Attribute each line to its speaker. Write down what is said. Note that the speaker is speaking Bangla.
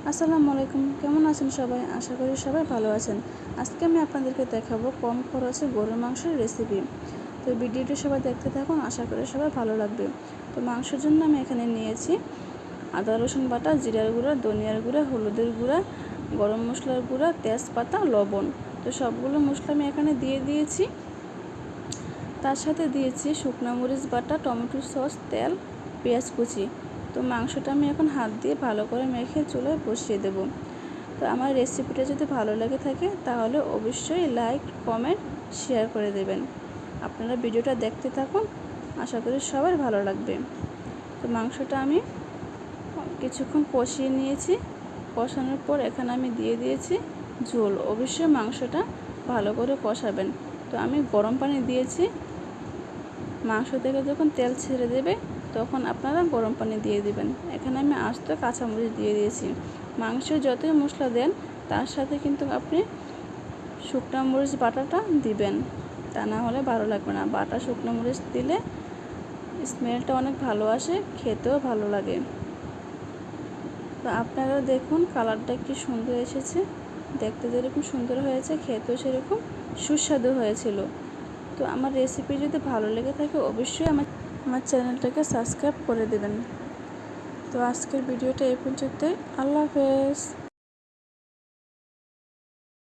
Speaker 1: আসসালামু আলাইকুম। কেমন আছেন সবাই? আশা করি সবাই ভালো আছেন। আজকে আমি আপনাদেরকে দেখাবো কম খরচে গরুর মাংসের রেসিপি। তো ভিডিওটি সবাই দেখতে থাকুন, আশা করি সবাই ভালো লাগবে। তো মাংসের জন্য আমি এখানে নিয়েছি আদা রসুন বাটা, জিরার গুঁড়া, ধনিয়ার গুঁড়া, হলুদের গুঁড়া, গরম মশলার গুঁড়া, তেজপাতা, লবণ। তো সবগুলো মশলা আমি এখানে দিয়ে দিয়েছি। তার সাথে দিয়েছি শুকনো মরিচ বাটা, টমেটো সস, তেল, পেঁয়াজ কুচি। তো মাংসটা আমি এখন হাত দিয়ে ভালো করে মেখে চুলায় বসিয়ে দেব। তো আমার রেসিপিটা যদি ভালো লেগে থাকে তাহলে অবশ্যই লাইক, কমেন্ট, শেয়ার করে দেবেন। আপনারা ভিডিওটা দেখতে থাকুন, আশা করি সবার ভালো লাগবে। তো মাংসটা আমি কিছুক্ষণ কষিয়ে নিয়েছি। কষানোর পর এখানে আমি দিয়ে দিয়েছি ঝোল। অবশ্যই মাংসটা ভালো করে কষাবেন। তো আমি গরম পানি দিয়েছি। মাংস থেকে যখন তেল ছেড়ে দেবে তখন আপনারা গরম পানি দিয়ে দিবেন। এখানে আমি আস্ত কাঁচামরিচ দিয়ে দিয়েছি। মাংসে যতই মশলা দেন তার সাথে কিন্তু আপনি শুকনো মরিচ বাটাটা দিবেন, তা না হলে ভালো লাগবে না। বাটা শুকনো মরিচ দিলে স্মেলটা অনেক ভালো আসে, খেতেও ভালো লাগে। তো আপনারা দেখুন কালারটা কি সুন্দর এসেছে। দেখতে যেরকম সুন্দর হয়েছে, খেতেও সেরকম সুস্বাদু হয়েছিল। তো আমার রেসিপি যদি ভালো লেগে থাকে অবশ্যই আমার চ্যানেলটাকে সাবস্ক্রাইব করে দেবেন। তো আজকের ভিডিওটা এই পর্যন্তই। আল্লাহ হাফেজ।